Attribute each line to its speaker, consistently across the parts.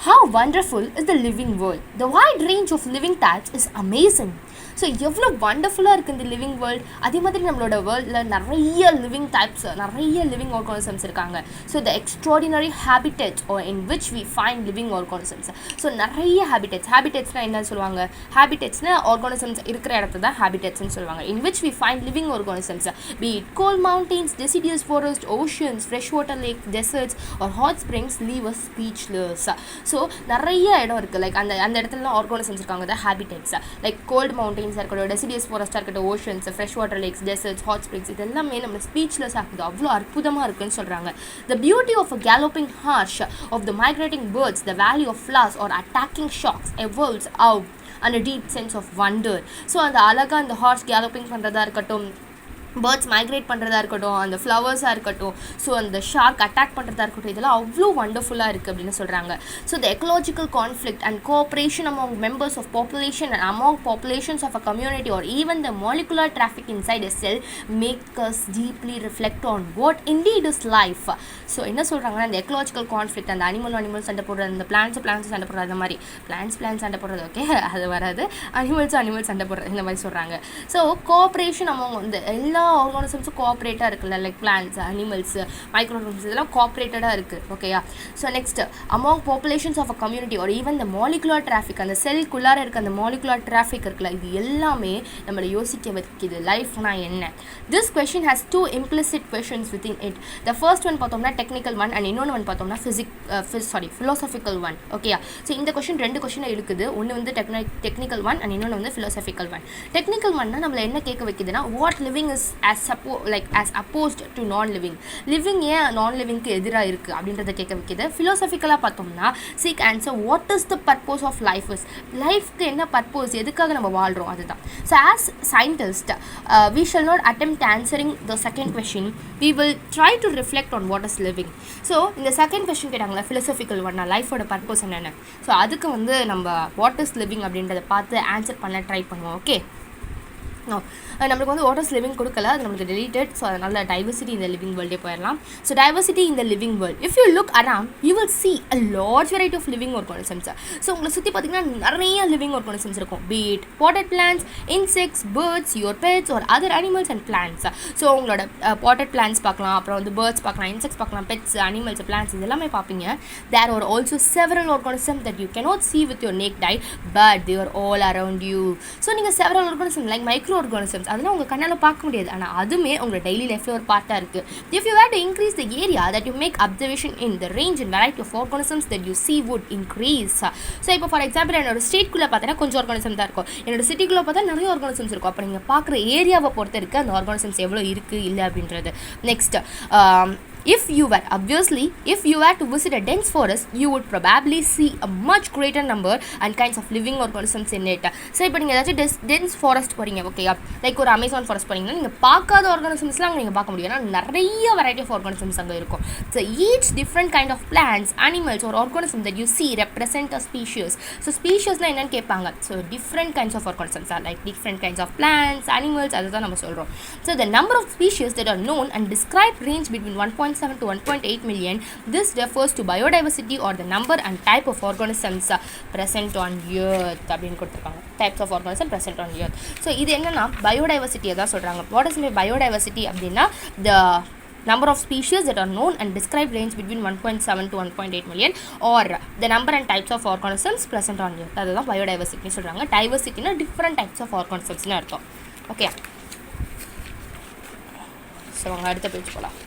Speaker 1: How wonderful is the living world? The wide range of living types is amazing. So எவ்வளோ வண்டர்ஃபுல்லாக இருக்குது இந்த living world. அதே மாதிரி நம்மளோட வேர்ல்டில் நிறைய லிவிங் டைப்ஸ், நிறைய லிவிங் ஆர்கானிசம்ஸ் இருக்காங்க. So the extraordinary habitats in which we find living organisms. So நிறைய ஹேபிட்டட்ஸ்னால் என்ன சொல்லுவாங்க? ஹேபிட்டட்ஸ்னால் ஆர்கானிசம்ஸ் இருக்கிற இடத்த தான் ஹேபிட்டட்ஸ்னு சொல்லுவாங்க. In which we find living organisms, be it cold mountains, deciduous forest, oceans, fresh water lake, deserts or hot springs leave us speechless. So நிறைய இடம் இருக்குது. லைக் அந்த இடத்துலலாம் ஆர்கானிசம்ஸ் இருக்காங்க, the habitats. Like cold mountain இருக்கட்டும், deciduous ஃபாரஸ்ட்டாக இருக்கட்டும், oceans, fresh water lakes, deserts, hot springs, இது எல்லாமே நம்ம ஸ்பீச்லெஸ் ஆகுது. அவ்வளோ அற்புதமாக இருக்குன்னு சொல்கிறாங்க. The beauty of a galloping horse of the migrating birds, the value of flowers are attacking sharks evolves out and a deep sense of wonder. So அந்த அழகாக அந்த ஹார்ஸ் கேலோப்பிங் பண்ணுறதா இருக்கட்டும், பேர்ட்ஸ் மைக்ரேட் பண்ணுறதா இருக்கட்டும், அந்த ஃப்ளவர்ஸாக இருக்கட்டும், ஸோ அந்த ஷார்க் அட்டாக் பண்ணுறதா இருக்கட்டும், இதெல்லாம் அவ்வளோ வண்டர்ஃபுல்லாக இருக்குது அப்படின்னு சொல்கிறாங்க. So the ecological conflict and cooperation among members of population and among populations of a community or even the molecular traffic inside a cell make us deeply reflect on what indeed is life. So என்ன சொல்கிறாங்கன்னா, அந்த ecological conflict, அந்த animal சண்டை போடுறது, அந்த plans சண்டை போடுறது, அந்த மாதிரி பிளான்ஸ் சண்டை போடுறது, ஓகே அது வராது, அனிமல்ஸ் சண்டை போடுறது, இந்த மாதிரி சொல்கிறாங்க. ஸோ கோஆப்ரேஷன் அமாங் இந்த எல்லா ஆர்கானிசம்ஸும் கோஆப்ரேட்டாக இருக்குல்ல, like plants, animals, microorganisms, இதெல்லாம் கோஆப்ரேட்டடாக இருக்குது. ஓகேயா? So next, among populations of a community or even the molecular traffic, அந்த செல்குள்ளார இருக்க அந்த மாலிகுலர் டிராஃபிக் இருக்குல்ல, இது எல்லாமே நம்மளை யோசிக்க வைக்கிது. லைஃப்னா என்ன? This question has two implicit questions within it. The first one பார்த்தோம்னா டெக்னிக்கல் ஒன் அண்ட் இன்னொன்று ஒன் பார்த்தோம்னா ஃபிலோசபிக்கல் ஒன். ஓகேயா? ஸோ இந்த கொஷின் ரெண்டு கொஷினை இருக்குது. ஒன்று வந்து டெக்னிக்கல் ஒன் அண்ட் இன்னொன்று வந்து ஃபிலோசபிக்கல் ஒன். டெக்னிக்கல் ஒன்னா நம்மளை என்ன கேட்க வைக்குதுன்னா, what living is as opposed to non-living. Living ஏன் நான் லிவிங்க்கு எதிராக இருக்குது அப்படின்றத கேட்க வைக்கிது. ஃபிலோசபிக்கலாக பார்த்தோம்னா, seek answer what is the purpose of life is. லைஃப்க்கு என்ன பர்பஸ், எதுக்காக நம்ம வாழ்கிறோம், அதுதான். So as scientist we shall not attempt answering the second question. We will try to reflect on what is living. So இந்த second question கேட்டாங்களா, ஃபிலோசபிக்கல் ஒன்னா லைஃபோட பர்பஸ் என்னென்ன, ஸோ அதுக்கு வந்து நம்ம வாட் இஸ் லிவிங் அப்படின்றத பார்த்து ஆன்சர் பண்ண ட்ரை பண்ணுவோம். ஓகே, நம்மளுக்கு வந்து வாட் இஸ் லிவிங் கொடுக்கல, அது நம்மளுக்கு டெலிட்டட். ஸோ அதனால் டைவர்சிட்டி இந்த லிவிங் வேர்ல்டே போயிடலாம். ஸோ டைவர்சிட்டி இந்த living world, if you look around you will see a large variety of living organisms. So உங்களை சுற்றி பார்த்தீங்கன்னா நிறைய லிவிங் ஆர்கானிசம்ஸ் இருக்கும். Be it potted plants, insects, birds, your pets or other animals and plants. So உங்களோட potted plants பார்க்கலாம், அப்புறம் வந்து birds பார்க்கலாம், இன்செக்ட்ஸ் பார்க்கலாம், பெட்ஸ், அனிமல்ஸ், பிளான்ஸ், இது எல்லாமே பார்ப்பீங்க. There are also several organism that you cannot see with your naked eye, but they are all around you. So நீங்கள் several organism like microorganisms அதெல்லாம் உங்கள் கண்ணால் பார்க்க முடியாது, ஆனால் அதுவுமே உங்களோட டெய்லி லைஃப்பில் ஒரு பார்ட்டாக இருக்குது. If you have to increase the area that you make observation in the range and variety of organisms that you see would increase. So இப்போ ஃபார் எக்ஸாம்பிள் என்னோட ஸ்டேட்குள்ளே பார்த்தீங்கன்னா கொஞ்சம் ஆர்கானிசம் தான் இருக்கும், என்னோட சிட்டிக்குள்ளே பார்த்தா நிறைய ஆர்கானிசம்ஸ் இருக்கும். அப்போ நீங்கள் பார்க்குற ஏரியாவை பொறுத்த இருக்குது அந்த ஆர்கானிசம்ஸ் எவ்வளோ இருக்குது இல்லை அப்படின்றது. Next, if you were to visit a dense forest, you would probably see a much greater number and kinds of living organisms in it. So இப்போ நீங்கள் ஏதாச்சும் dense forest போகிறீங்க, ஓகேயா, லைக் ஒரு அமேசான் ஃபாரஸ்ட் போகிறீங்கன்னா நீங்கள் பார்க்காத ஆர்கானிசம்ஸ்லாம் அங்கே நீங்கள் பார்க்க முடியும், ஏன்னா நிறைய வெரைட்டி ஆஃப் ஆர்கானிசம்ஸ் அங்கே இருக்கும். So each different kind of plants, animals ஒரு organism that you see represent a species. So ஸ்பீஷியஸ்னால் என்னென்னு கேட்பாங்க. So different kinds of organisms are like different kinds of plants, animals, அதை தான் நம்ம சொல்கிறோம். So the number of species that are known and described range between 1.7 to 1.8 million. This refers to biodiversity or the number and type of organisms present on earth அப்படின்னு கொடுத்துருக்காங்க. Types of organism present on earth. So இது என்னன்னா பயோடைவர்சிட்டியை தான் சொல்கிறாங்க. What is biodiversity அப்படின்னா the number of species that are known and described range between 1.7 to 1.8 million or the number and types of organisms present on earth. அதுதான் biodiversity சொல்கிறாங்க. டைவர்சிட்டினா different types of ஆர்கானிசம்ஸ்னு அர்த்தம். Okay, so அவங்க அடுத்த page போகலாம்.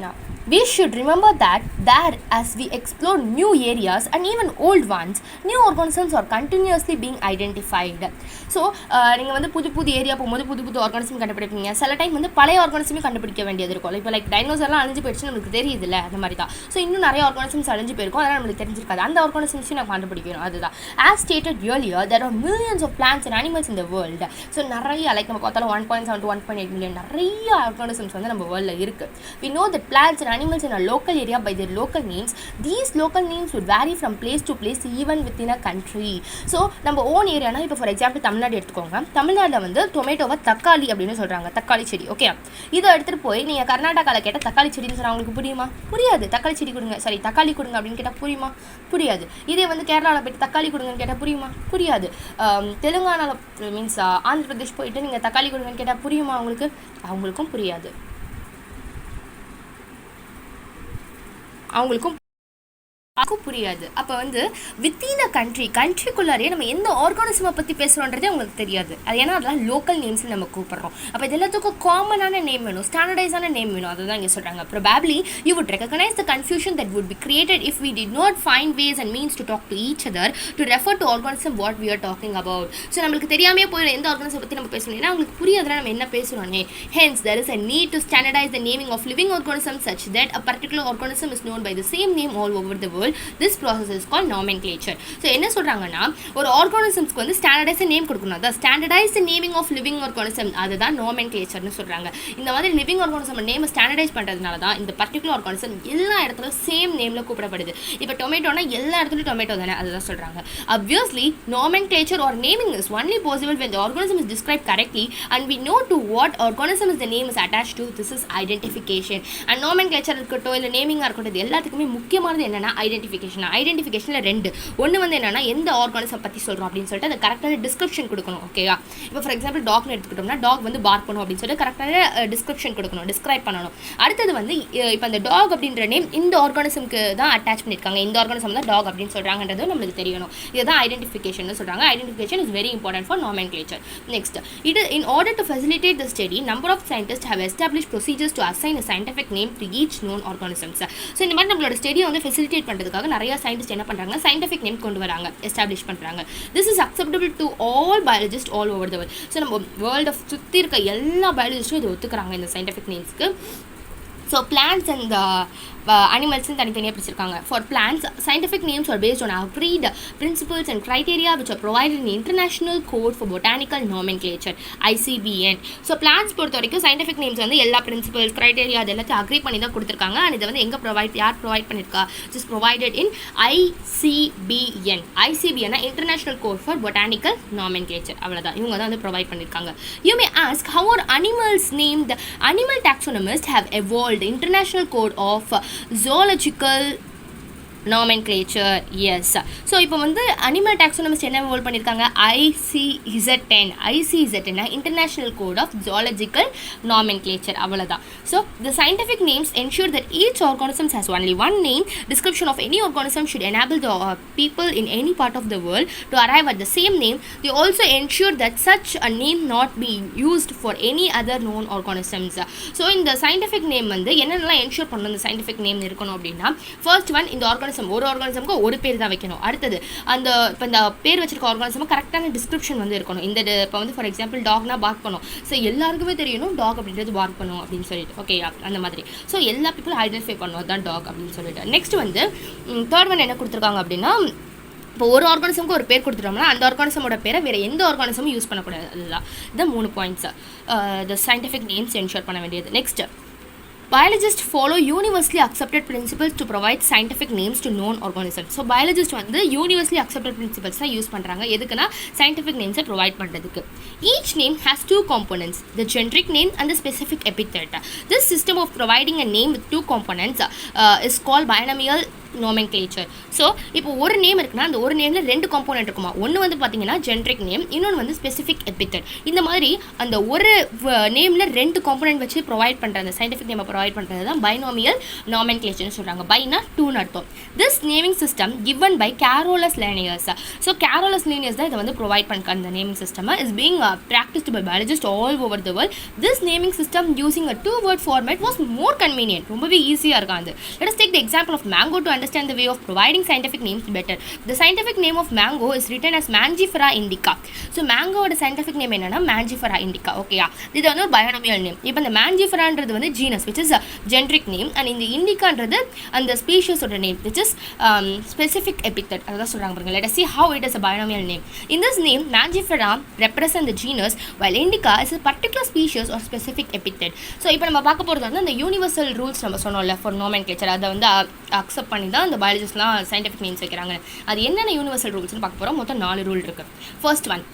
Speaker 1: Now, we should remember that as we explore new areas and even old ones, new organisms are continuously being identified. So நீங்கள் வந்து புது area போகும்போது புது ஆர்கானிசம் கண்டுபிடிப்பீங்க. சில டைம் வந்து பழைய ஆர்கானிசமே கண்டுபிடிக்க வேண்டியது இருக்கும். இப்போ லைக் டைனோசர்லாம் அழிஞ்சு போயிடுச்சு, நம்மளுக்கு தெரியுது இல்லை, அந்த மாதிரி தான். ஸோ இன்னும் நிறைய ஆர்கானிசம்ஸ் அழிஞ்சு போயிருக்கும், அதனால் நம்மளுக்கு தெரிஞ்சிருக்காது. அந்த ஆர்கானிசம்ஸையும் நான் கண்டுபிடிக்கணும், அதுதான். As stated earlier, there are millions of plants and animals in the world. So நிறைய லைக் நம்ம பார்த்தாலும் 1.7 to 1.8 million நிறைய ஆர்கானிசம்ஸ் வந்து நம்ம வேர்ல்டில் இருக்குது. We know that plants and animals in a local area by their local names. These local names would vary from place to place even within a country. So நம்ம own ஏரியானா இப்போ for example Tamil Nadu எடுத்துக்கோங்க. தமிழ்நாட்டில் வந்து டொமேட்டோவை தக்காளி அப்படின்னு சொல்கிறாங்க, தக்காளி செடி. ஓகே, இதை எடுத்துகிட்டு போய் நீங்கள் கர்நாடகாவில் கேட்டால் தக்காளி செடின்னு சொன்னால் அவங்களுக்கு புரியுமா? புரியாது. தக்காளி செடி கொடுங்க, சரி தக்காளி கொடுங்க அப்படின்னு கேட்டால் புரியுமா? புரியாது. இதே வந்து கேரளாவில் போய்ட்டு தக்காளி கொடுங்கன்னு கேட்டால் புரியுமா? புரியாது. தெலுங்கானாவில் மீன்ஸ் ஆந்திர பிரதேஷ் போயிட்டு நீங்கள் தக்காளி கொடுங்கன்னு கேட்டால் புரியுமா அவங்களுக்கு? அவங்களுக்கும் புரியாது. அவங்களுக்கும் புரியாது. அப்போ வந்து வித்தின் அ கண்ட்ரிக்குள்ளாரே நம்ம எந்த ஆர்கானிசமை பற்றி பேசுகிறோன்றதே உங்களுக்கு தெரியாது. அது ஏன்னா அதெல்லாம் லோக்கல் நேம்ஸ் நம்ம கூப்பிட்றோம். அப்போ இது எல்லாத்துக்கும் காமனான நேம் வேணும், ஸ்டாண்டர்டைஸான நேம் வேணும். அதுதான் இங்கே சொல்கிறாங்க. Probably you would recognise the confusion that would be created if we did not find ways and means to talk to each other to refer to organism what we are talking about. So நம்மளுக்கு தெரியாமே போய் எந்த organism பற்றி நம்ம பேசணும், ஏன்னா அவங்களுக்கு புரியாதுல நம்ம என்ன பேசுகிறோன்னே. Hence there is a need to standardize the naming of living organisms such that a particular organism is known by the same name all over the world. This process is called nomenclature. So என்ன சொல்றாங்கன்னா ஒரு ஆர்கானிசம்ஸ்க்கு வந்து standardised name கொடுக்கணும். அதான் standardised naming of living organism, அதுதான் nomenclature சொல்றாங்க. இந்த மாதிரி லிவிங் ஆர்கானிசம் நேம் ஸ்டாண்டர்டைஸ் பண்றதுனால தான் இந்த பர்டிகுலர் ஆர்கானிசம் எல்லா இடத்துலயும் சேம் நேம்ல கூப்பிடப்படுது. இப்போ டொமேட்டோனா எல்லா இடத்துலயும் டொமேட்டோ தானே, அதுதான் சொல்றாங்க. Obviously nomenclature or naming is only possible when the organism is described correctly and we know to what organism is the name is attached to. This is identification. And nomenclature இருக்கட்டும் இல்லை நேமிங்காக இருக்கட்டும், இது எல்லாத்துக்குமே முக்கியமானது என்னன்னா ஐடென்டிஃபிகேஷனில் ரெண்டு. ஒன்று வந்து என்னன்னா எந்த ஆர்கானிசம் பற்றி சொல்கிறோம் அப்படின்னு சொல்லிட்டு அது கரெக்டான டிஸ்கிரிப்ஷன் கொடுக்கணும். ஓகேவா? இப்போ ஃபார் எக்ஸாம்பிள் டாக்னு எடுத்துக்கிட்டோம்னா டாக் வந்து பார்க் பண்ணும் அப்படின்னு சொல்லிட்டு கரெக்டான டிஸ்கிரிப்ஷன் கொடுக்கணும், டிஸ்கிரைப் பண்ணணும். அடுத்தது வந்து இப்போ அந்த டாக் அப்படின்ற நேம் இந்த ஆர்கானிசம்க்கு தான் அட்டாச் பண்ணியிருக்காங்க, இந்த ஆர்கானிசம் தான் டாக் அப்படின்னு சொல்கிறாங்கன்றது நம்மளுக்கு தெரியணும். இதுதான் ஐடென்டிஃபிகேஷன் சொல்கிறாங்க. Identification is very important for nomenclature. Next, in order to facilitate the study, number of scientists have established procedures to assign a scientific name to each known organisms. So இந்த மாதிரி நம்மளோட ஸ்டடியை வந்து facilitate பண்ணுறதுக்காக நிறைய scientist என்ன பண்ணுறாங்க, scientific name கொண்டு வராங்க, எஸ்டாப்ளிஷ் பண்ணுறாங்க. This is acceptable to all biologist all over the world. So நம்ம வேர்ல்டை சுற்றி இருக்க எல்லா பயாலஜிஸ்ட்டும் இது ஒத்துக்கிறாங்க இந்த சயின்டிஃபிக் நேம்ஸ்க்கு. ஸோ பிளான்ட்ஸ் அண்ட் animals தனித்தனியாக பிரிச்சிருக்காங்க. For plants, scientific names are based on agreed principles and criteria which are provided in International Code for Botanical Nomenclature (ICBN). So plans பொறுத்த வரைக்கும் சயின்டிஃபிக் நேம்ஸ் வந்து எல்லா பிரின்சிபல்ஸ் கிரைட்டேரியா அது எல்லாத்தையும் agri பண்ணி தான் கொடுத்துருக்காங்க. அண்ட் இதை வந்து எங்கே யார் ப்ரொவைட் பண்ணியிருக்கா, just provided in ICBN. ICBN International Code for Botanical Nomenclature. அவ்வளோதான், இவங்க தான் வந்து ப்ரொவைட் பண்ணியிருக்காங்க. You may ask, how are animals named? Animal taxonomists have evolved the International Code of Zoological nomenclature. Yes. So இப்போ வந்து animal taxonomist என்ன evolve பண்ணியிருக்காங்க, ICZN international code of zoological nomenclature. அவ்வளோதான். So the scientific names ensure that each organisms has only one name. Description of any organism should enable the people in any part of the world to arrive at the same name. They also ensure that such a name not be used for any other known organisms. So இந்த scientific name வந்து என்னென்னலாம் ensure பண்ணணும், இந்த scientific name இருக்கணும் அப்படின்னா, first one, இந்த organism ஒரு ஆர்கானிசமுக்கு ஒரு பேர் தான் வைக்கணும். அடுத்தது அந்த இப்போ இந்த பேர் வச்சிருக்க ஆர்கானிசமுக்கு கரெக்டான டிஸ்கிரிப்ஷன் வந்து இருக்கணும். இந்த இப்போ வந்து ஃபார் எக்ஸாம்பிள் டாக்னா பார்க் பண்ணும், ஸோ எல்லாருக்குமே தெரியணும் டாக் அப்படின்றது பார்க் பண்ணும் அப்படின்னு சொல்லிட்டு. ஓகே, அந்த மாதிரி. ஸோ எல்லா பீப்புளும் ஐடென்டிஃபை பண்ணுவோம் அதுதான் டாக் அப்படின்னு சொல்லிட்டு. நெக்ஸ்ட் வந்து தேர்ட் ஒன் என்ன கொடுத்துருக்காங்க அப்படின்னா, இப்போ ஒரு ஆர்கானிசமுக்கு ஒரு பேர் கொடுத்துட்டோம்னா அந்த ஆர்கானிசமோட பேரை வேறு எந்த ஆர்கானிசமும் யூஸ் பண்ணக்கூடாது. அதுதான் இந்த 3 பாயிண்ட்ஸ் த சயின்டிஃபிக் நேம்ஸ் என்ஷூர் பண்ண வேண்டியது. Next, biologists follow universally accepted principles to provide scientific names to known organisms. So biologists வந்து universally accepted principles தான் யூஸ் பண்ணுறாங்க. எதுக்குன்னா scientific names ப்ரொவைட் பண்ணுறதுக்கு. Each name has two components, the generic name and the specific epithet. This system of providing a name with two components is called binomial nomenclature. So இப்போ ஒரு name இருக்குன்னா அந்த ஒரு நேமில் 2 component இருக்குமா. ஒன்று வந்து பார்த்தீங்கன்னா ஜென்ரிக் நேம், இன்னொன்று வந்து ஸ்பெசிஃபிக் எபித்தட். இந்த மாதிரி அந்த ஒரு நேமில் 2 காம்போனன்ட் வச்சு ப்ரொவைட் பண்ணுற அந்த சயின்டிஃபிக் நேமை ப்ரொவைட் பண்ணுறது தான் பைனாமியல் நாமென்க்ளேச்சர்னு சொல்கிறாங்க. பைனா 2ன்னு அர்த்தம். This naming system given by Carolus Linnaeus. So Carolus Linnaeus தான் இதை வந்து ப்ரொவைட் பண்ணுற அந்த naming system is being practiced by biologists all over the world. This naming system using a 2-word format was more convenient. ரொம்பவே ஈஸியாக இருக்காது. Let us take the example of mango to understand understand the way of providing scientific names better. The scientific name of mango is written as Mangifera indica. So mango ஓட scientific name என்னன்னா Mangifera indica. ஓகேயா, இது வந்து ஒரு binomial name. இப்போ இந்த Mangiferaன்றது வந்து genus which is a generic name, and இந்த indicaன்றது அந்த species ஓட name which is specific epithet. அதான் சொல்றாங்க பாருங்க. Let us see how it is a binomial name. In this name Mangifera represent the genus while indica is a particular species or specific epithet. So இப்போ நம்ம பார்க்க போறது வந்து அந்த universal rules நம்ம சொன்னோம்ல for nomenclature, அதை வந்து அக்செப்ட் பண்ணி தான் இந்த பயாலஜிஸ்ட்லாம் சயின்டிஃபிக் நேம்ஸ் வைக்கிறாங்க. அது என்னென்ன யூனிவர்சல் ரூல்ஸ்னு பார்க்க போகிறோம். மொத்தம் 4 ரூல் இருக்குது. First one,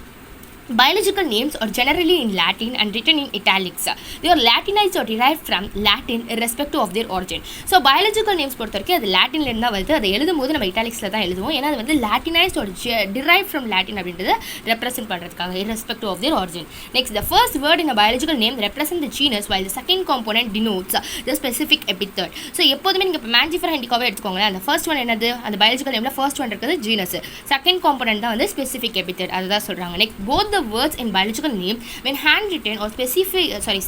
Speaker 1: biological names are generally in Latin and written in italics. They are Latinized or derived from Latin irrespective of their origin. So biological names பொறுத்த வரைக்கும் அது லாட்டின்ல இருந்தா வருது. அதை எழுதும் போது நம்ம இட்டாலிக்ஸ்ல தான் எழுதுவோம். ஏன்னா அது வந்து Latinized or derived from Latin அப்படின்றத ரெப்ரசென்ட் பண்றதுக்காக irrespective of their origin. Next, the first word in a biological name represents the genus while the second component denotes the specific epithet. So எப்போதுமே நீங்க இப்போ Mangifera indicaவே எடுத்துக்கோங்களேன். அந்த first one என்னது, அந்த biological nameல first one இருக்குது genus, second component தான் வந்து specific epithet. அதுதான் சொல்றாங்க. Next, both the words in biological name when handwritten or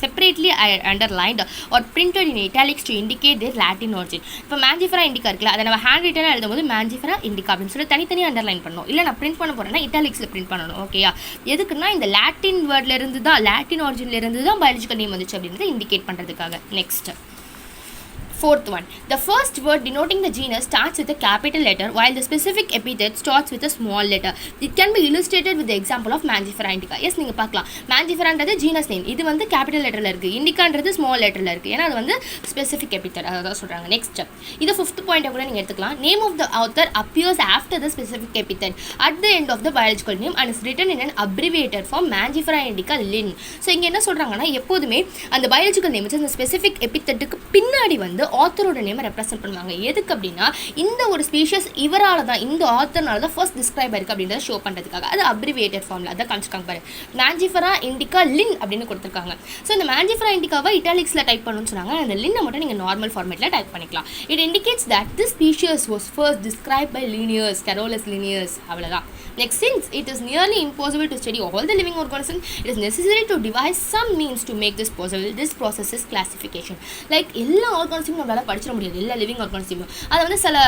Speaker 1: separately underlined or printed in italics to indicate their Latin origin. இப்போ Mangifera indica இருக்குல்ல, அதை நம்ம hand ரிட்டனா எழுதும்போது Mangifera indica அப்படின்னு சொல்லி தனித்தனியாக அண்டர்லைன் பண்ணணும். இல்லை நான் பிரிண்ட் பண்ண போறேன்னா இட்டாலிக்ஸில் பிரிண்ட் பண்ணணும். ஓகேயா, எதுக்குன்னா இந்த லாட்டின் வேர்ட்ல இருந்து தான், லாட்டின் ஆரிஜின்ல இருந்து தான் பயாலஜிக்கல் நேம் வந்துச்சு அப்படின்றத இண்டிகேட் பண்றதுக்காக. Next, fourth one, the first word denoting the genus starts with a capital letter while the specific epithet starts with a small letter. It can be illustrated with the example of Mangifera indica. Yes, நீங்க பார்க்கலாம், Mangiferaன்றது genus name, இது வந்து capital letterல இருக்கு, indicaன்றது small letterல இருக்கு, ஏன்னா அது வந்து specific epithet. அதான் சொல்றாங்க. Next, இது fifth point கூட நீங்க எடுத்துக்கலாம். Name of the author appears after the specific epithet at the end of the biological name and is written in an abbreviated form Mangifera indica Lin. So இங்க என்ன சொல்றாங்கன்னா, எப்போதுமே அந்த biological name அந்த specific epithetக்கு பின்னாடி வந்து ஆத்தரோட நேமை ரெப்ரசென்ட் பண்ணுவாங்க. எதுக்கு அப்படின்னா, இந்த ஒரு ஸ்பீஷியஸ் இவரால் தான், இந்த ஆத்தர்னால தான் ஃபர்ஸ்ட் டிஸ்கிரைப் ஆயிருக்கு அப்படின்றத ஷோ பண்ணுறதுக்காக. அது அப்ரிவியேட்டட் ஃபார்மில் அதை காமிச்சிருக்காங்க பாரு. Mangifera indica Lin அப்படின்னு கொடுத்துருக்காங்க. ஸோ இந்த Mangifera indicaவை இட்டாலிக்ஸில் டைப் பண்ணணும்னு சொன்னாங்க. அந்த லின்னை மட்டும் நீங்கள் நார்மல் ஃபார்மேட்டில் டைப் பண்ணிக்கலாம். It indicates that this species was first describe by Linnaeus, Carolus Linnaeus. அவ்வளோதான். Next, since it is nearly impossible to study all the living organisms, it is necessary to devise some means to make this possible. This process is classification. Like எல்லா ஆர்கானிசமும் நம்மளால படிச்சிட முடியாது, எல்லா living ஆர்கானிசமும். அதை வந்து சில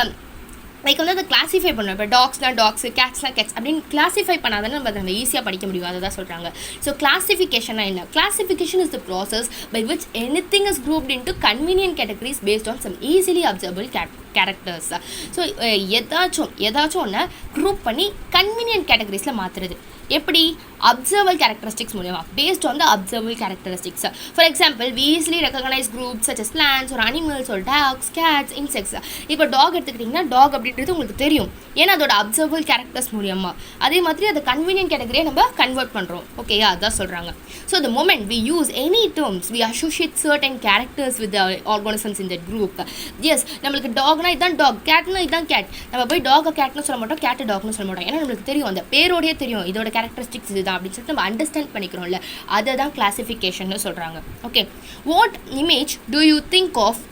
Speaker 1: like வந்து அதை கிளாஸிஃபை பண்ணணும். இப்போ டாக்ஸ்னா டாக்ஸ், கேட்ஸ்னா கேட்ஸ் அப்படின்னு கிளாஸிஃபை பண்ணாதானே நம்ம அதை ஈஸியாக படிக்க முடியும். அதை தான் சொல்கிறாங்க. ஸோ கிளாஸிஃபிகேஷனா என்ன? Classification is the process by which anything is grouped into convenient categories based on some easily observable characters. So ஏதாச்சும் ஒன்று குரூப் பண்ணி கன்வீனியன்ட் கேட்டகரிஸில் மாற்றுறது. எப்படி? அப்சர்வல் கேரக்டரிஸ்டிக்ஸ் மூலமா, based on the observable characteristics. For example, we easily recognize groups such as plants or animals or dogs, cats, insects. இப்போ talk எடுத்துக்கிட்டிங்கன்னா talk அப்படின்றது உங்களுக்கு தெரியும், ஏன்னா அதோட அப்சர்வல் கேரக்டர்ஸ் மூலியமா. அதே மாதிரி அதை கன்வீனியன்ட் கேட்டகரியை நம்ம கன்வெர்ட் பண்ணுறோம். ஓகேயா, அதான் சொல்கிறாங்க. So the moment we use any terms, we associate certain characters with the organisms in that group. Yes, நம்மளுக்கு டாக்னா இதான் டாக், கேட்னா இதான் கேட். நம்ம போய் டாக் கேட்னு சொல்ல மாட்டோம், கேட் டாக்னு சொல்ல மாட்டோம். ஏன்னா நம்மளுக்கு தெரியும், அந்த பேரோடையே தெரியும் இதோட கேரக்டரிஸ்டிக்ஸ் இதுதான் அப்படின்னு சொல்லிட்டு நம்ம அண்டர்ஸ்டாண்ட் பண்ணிக்கிறோம்ல, அதை தான் கிளாசிஃபிகேஷன் சொல்கிறாங்க. Okay, what image do you think of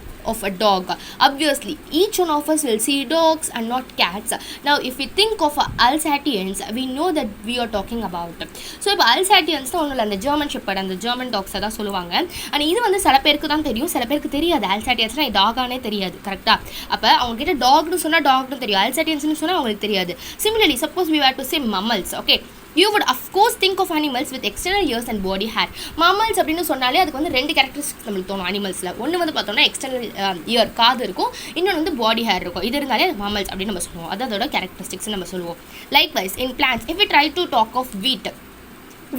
Speaker 1: a dog? Obviously each one of us will see dogs and not cats. Now if we think of Alsatians, we know that we are talking about. So இப்போ Alsatians தான் ஒன்றும் இல்லை, அந்த German shepherd, அந்த German டாக்ஸை தான் சொல்லுவாங்க. And இது வந்து சில பேருக்கு தான் தெரியும், சில பேருக்கு தெரியாது. Alsatiansனா டாகானே தெரியாது. கரெக்டாக? அப்போ அவங்ககிட்ட டாக்னு சொன்னால் டாக்னு தெரியும், Alsatiansனு சொன்னால் அவங்களுக்கு தெரியாது. Similarly, suppose we were to say mammals, okay, you would of course think of animals with external ears and body hair. mammals அப்படின்னு சொன்னாலே அதுக்கு வந்து ரெண்டு கேரக்டரிஸ்டிக்ஸ் நம்மளுக்கு தோணும் அனிமல்ஸில். ஒன்று வந்து பார்த்தோம்னா எக்ஸ்டர்னல் இயர், காது இருக்கும், இன்னொன்று வந்து பாடி ஹேர் இருக்கும். இது இருந்தாலே mammals அப்படின்னு நம்ம சொல்லுவோம், அதோட கேரக்டரிஸ்டிக்ஸ் நம்ம சொல்லுவோம். Likewise in plants, if we try to talk of wheat,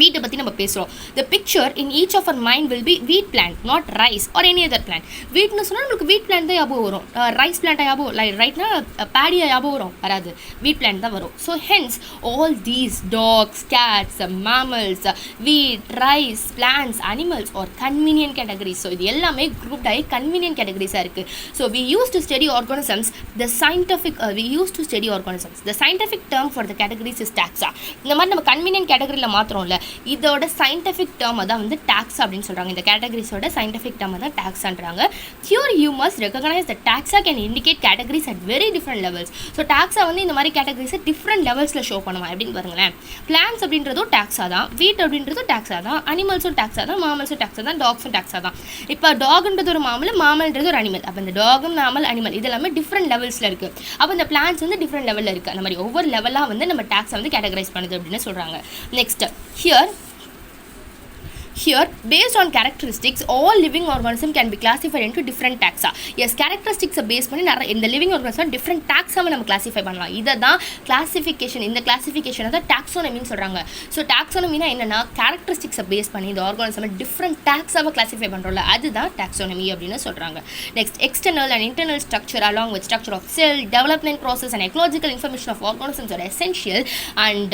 Speaker 1: வீட்டை பற்றி நம்ம பேசுகிறோம். The picture in each of our mind will be wheat plant, not rice or any other plant. வீட்னு சொன்னால் நம்மளுக்கு வீட் பிளான்ட் தான் ஞாபகம் வரும், ரைஸ் பிளான்ட்டாக ஞாபகம் ரைட்னா பேடியாக ஞாபகம் வரும் வராது, வீட் பிளான்ட் தான் வரும். So hence all these dogs, cats, mammals, wheat, rice, plants, animals are convenient categories. So இது எல்லாமே குரூப்ட் ஆகி கன்வீனியன்ட் கேட்டகரிஸாக இருக்குது. So we used to study organisms, the scientific term for the categories is taxa. இந்த மாதிரி நம்ம கன்வீனியன்ட் கேட்டகரியில் மாத்திரம்ல, இதோட சயின்டிஃபிக் டேர்ம் தான் வந்து டாக்ஸா அப்படின்னு சொல்கிறாங்க. இந்த கேட்டகரிஸோட சயின்டிஃபிக் டேர்ம் தான் டாக்ஸான்றாங்க. Here you must recognise the taxa can indicate categories at very different levels. So taxa வந்து இந்த மாதிரி கேட்டகரிஸை டிஃப்ரெண்ட் லெவல்ஸில் ஷோ பண்ணுவாங்க. அப்படின்னு பாருங்களேன், பிளான்ஸ் அப்படின்றதும் டாக்ஸா தான், வீட் அப்படின்றதும் டாக்ஸா தான், அனிமல்ஸும் டாக்ஸா தான், மாமல்ஸும் டாக்ஸா தான், டாக்ஸும் டாக்ஸா தான். இப்போ டாக்ன்றது ஒரு மாமல், மாமல்ன்றது ஒரு அனிமல். அப்போ இந்த டாகும் மாமல் அனிமல் இது எல்லாமே டிஃப்ரெண்ட் லெவல்ஸில் இருக்குது. அப்போ இந்த பிளான்ஸ் வந்து டிஃப்ரெண்ட் லெவலில் இருக்குது. அந்த மாதிரி ஒவ்வொரு லெவலாக வந்து நம்ம டாக்ஸை வந்து கேட்டகரைஸ் பண்ணுது அப்படின்னு சொல்கிறாங்க. Next, Here, based on characteristics, all living organisms can be classified into different taxa. Yes, characteristics based பண்ணி நிறைய இந்த living organisms different taxa நம்ம classify பண்ணலாம். இதை தான் classification. இந்த classification தான் taxonomy சொல்கிறாங்க. ஸோ taxonomy என்னன்னா characteristics பேஸ் பண்ணி இந்த organism different taxaவை classify பண்ணுறோம்ல, அதுதான் taxonomy அப்படின்னு சொல்கிறாங்க. Next, external and internal structure along with structure of cell, development process and ecological information of organisms are essential and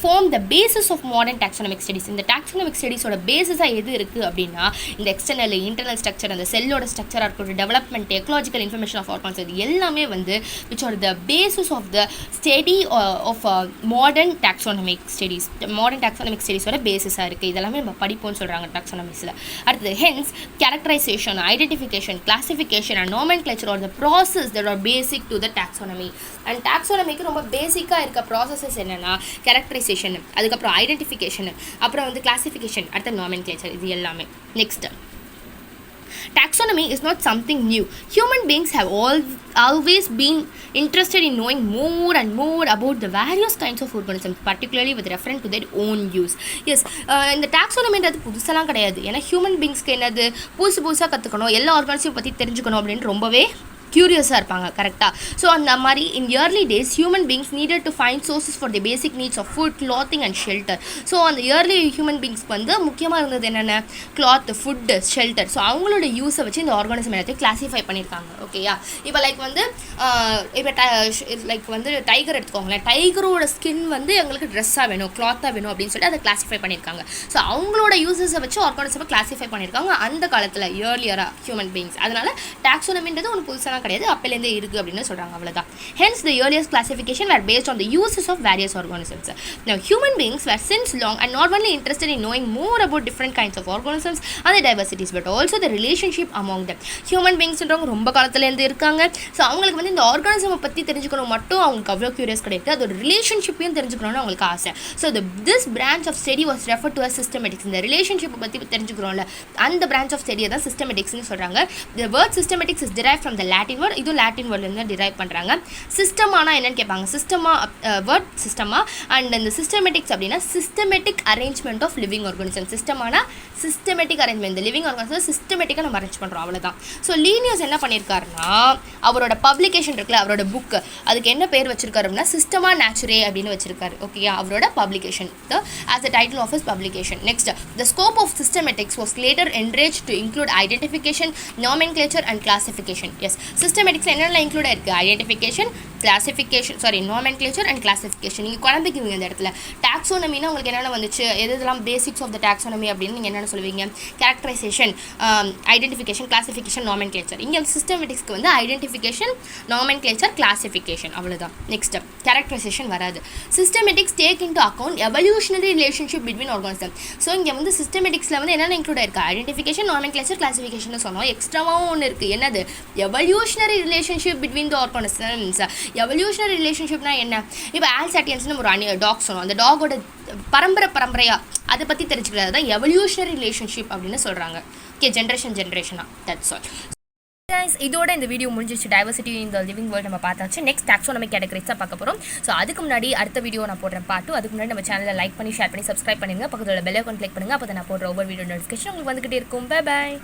Speaker 1: form the basis of modern taxonomic studies. இந்த taxonomic studies ஓட பேசிஸாக எது இருக்குது அப்படின்னா இந்த external internal structure, அந்த செல்லோட ஸ்ட்ரக்சராக இருக்கட்டும், development, ecological information of organs, இது எல்லாமே வந்து which are the basis of the study of modern taxonomic studies. Modern taxonomic ஸ்டடீஸோட பேசிஸாக இருக்குது. இதெல்லாமே நம்ம படிப்போம்னு சொல்கிறாங்க டாக்ஸானமிக்ஸில். அடுத்தது hence characterisation, identification, classification and nomenclature are the process that are basic to the taxonomy. And டாக்ஸானமிக்கு ரொம்ப பேசிக்காக இருக்க ப்ராசஸஸ் என்னென்னா கேரக்டரைசேஷன், அதுக்கப்புறம் ஐடென்டிஃபிகேஷன், அப்புறம் வந்து கிளாசிஃபிகேஷன், அடுத்த நாமென்க்ளேச்சர், இது எல்லாமே. Next, taxonomy is not something new. Human beings have always been interested in knowing more and more about the various kinds of organisms, particularly with reference to their own use. Yes, இந்த taxonomy-ன்றது புதுசெல்லாம் கிடையாது. ஏன்னா human பீங்ஸ்க்கு என்னது புதுசாக கற்றுக்கணும், எல்லா organism பற்றி தெரிஞ்சுக்கணும் அப்படின்னு ரொம்பவே க்யூரியஸாக இருப்பாங்க. கரெக்டாக. ஸோ அந்த மாதிரி in early days human beings needed to find sources for the basic needs of food, clothing and shelter. So அந்த இயர்லி ஹியூமன் பீங்ஸ்க்கு வந்து முக்கியமாக இருந்தது என்னென்ன, கிளாத், ஃபுட்டு, ஷெல்டர். ஸோ அவங்களோட யூஸை வச்சு இந்த ஆர்கானிசம் எல்லாத்தையும் கிளாஸிஃபை பண்ணியிருக்காங்க. ஓகேயா. இப்போ லைக் வந்து லைக் வந்து டைகர் எடுத்துக்கோங்களேன், டைகரோட ஸ்கின் வந்து எங்களுக்கு ட்ரெஸ்ஸாக வேணும், கிளாத்தாக வேணும் அப்படின்னு சொல்லிட்டு அதை கிளாஸிஃபை பண்ணியிருக்காங்க. ஸோ அவங்களோட யூஸஸை வச்சு ஆர்கானிசமை கிளாஸிஃபை பண்ணியிருக்காங்க அந்த காலத்தில் இயர்லியராக ஹியூமன் பீங்ஸ். அதனால் டாக்ஸோனமின்றது ஒன்று புதுசாக கிடையாது, அப்பலேருந்தே இருக்குது அப்படின்னு சொல்கிறாங்க. அவ்வளோதான். Hence the earliest classification were based on the uses of various organisms. Now human beings were since long and not only interested in knowing more about different kinds of organisms and the diversities but also the relationship among them. Human beings ரொம்ப காலத்துலேருந்து இருக்காங்க. So அவங்களுக்கு வந்து இந்த ஆர்கானிசமை பற்றி தெரிஞ்சுக்கணும் மட்டும் அவங்களுக்கு அவ்வளோ க்யூரியஸ் கிடையாது, அதோட ரிலேஷன்ஷிப்பையும் தெரிஞ்சுக்கணும்னு அவங்களுக்கு ஆசை. So this branch of study was referred to as systematics. இந்த ரிலேஷன்ஷிப்பை பற்றி தெரிஞ்சுக்கிறோம்ல, அந்த branch of study தான் systematicsனு சொல்கிறாங்க. The word systematics is derived from the Latin word. இது லாட்டின் வேர்ட்லேருந்து டிரைவ் பண்ணுறாங்க. சிஸ்டமானா என்னன்னு கேட்பாங்க. சிஸ்டமா வேர்ட் சிஸ்டமா அண்ட் இந்த சிஸ்டமேட்டிக்ஸ் அப்படின்னா systematic arrangement of living organism. சிஸ்டமானா சிஸ்டமேட்டிக் அரேஞ்ச்மெண்ட், இந்த லிவிங் ஆர்கானிசம் சிஸ்டமேட்டிக்காக நம்ம அரேஞ்ச் பண்ணுறோம். அவ்வளோதான். ஸோ லீனியஸ் என்ன பண்ணியிருக்காருன்னா அவரோட பப்ளிகேஷன் இருக்குல்ல, அவரோட புக்கு, அதுக்கு என்ன பேர் வச்சிருக்காரு அப்படின்னா சிஸ்டமா நேச்சுரே அப்படின்னு வச்சிருக்காரு. ஓகேயா. அவரோட publication as the title of his publication. Next, the scope of systematics was later enlarged to include identification, nomenclature and classification. Yes, systematics என்னெல்லாம் இன்க்ளூட் ஆயிருக்கு, identification, classification, nomenclature and classification. நீங்கள் குழந்தைக்குவீங்க இந்த இடத்துல. டாக்ஸோனமினா உங்களுக்கு என்னென்ன வந்துச்சு, எதெல்லாம் பேசிக்ஸ் ஆஃப் த டாக்ஸோனமி அப்படின்னு நீங்கள் என்னென்ன சொல்லுவீங்க, கேரக்டரைசேஷன், ஐடென்டிஃபிகேஷன், கிளாசிஃபிகேஷன், நாமென்க்ளேச்சர். இங்கே சிஸ்டமேட்டிக்ஸ்க்கு வந்து ஐடென்டிஃபிகேஷன், நாமென்க்ளேச்சர், கிளாசிஃபிகேஷன், அவ்வளோதான். நெக்ஸ்ட், கேரக்டரைசேஷன் வராது. Systematics take into account evolutionary relationship between organism. So இங்கே வந்து சிஸ்டமேட்டிக்ஸில் வந்து என்னென்ன இன்க்ளூட் ஆயிருக்கு, ஐடென்டிஃபிகேஷன், நாமென்க்ளேச்சர், கிளாசிஃபிகேஷன் சொன்னோம். எக்ஸ்ட்ராவாகவும் ஒன்று இருக்குது, என்னது, evolutionary relationship between the organisms. Evolutionary ரிலேஷன்ஷிப்னா என்ன, இப்போ ஆல்சாட்டியன்ஸ்னு ஒரு டாக் சொன்னோம், அந்த டாகோட பரம்பரையாக அதை பற்றி தெரிஞ்சுக்கிறது தான் எவல்யூஷனரி ரிலேஷன்ஷிப் அப்படின்னு சொல்கிறாங்க. ஓகே, ஜென்ரேஷனாக. That's all. இதோட இந்த வீடியோ முடிஞ்சிச்சு. டைவர்சிட்டி இந்த லிவிங் வேர்ல்ட் நம்ம பார்த்தாச்சு. நெக்ஸ்ட் டாக்ஸோனமிக் கேட்டகரிஸாக பார்க்க போகிறோம். ஸோ அதுக்கு முன்னாடி அடுத்த வீடியோ நான் போடுறேன் பார்ட் 2. அதுக்கு முன்னாடி நம்ம சேனலை லைக் பண்ணி ஷேர் பண்ணி சப்ஸ்கிரைப் பண்ணுங்க. பக்கத்தில் பெல் ஐகான் கிளிக் பண்ணுங்க. அப்போ நான் போடுற ஒவ்வொரு வீடியோ நோட்டிஃபிகேஷன் உங்களுக்கு வந்துகிட்டே இருக்கும். Bye bye.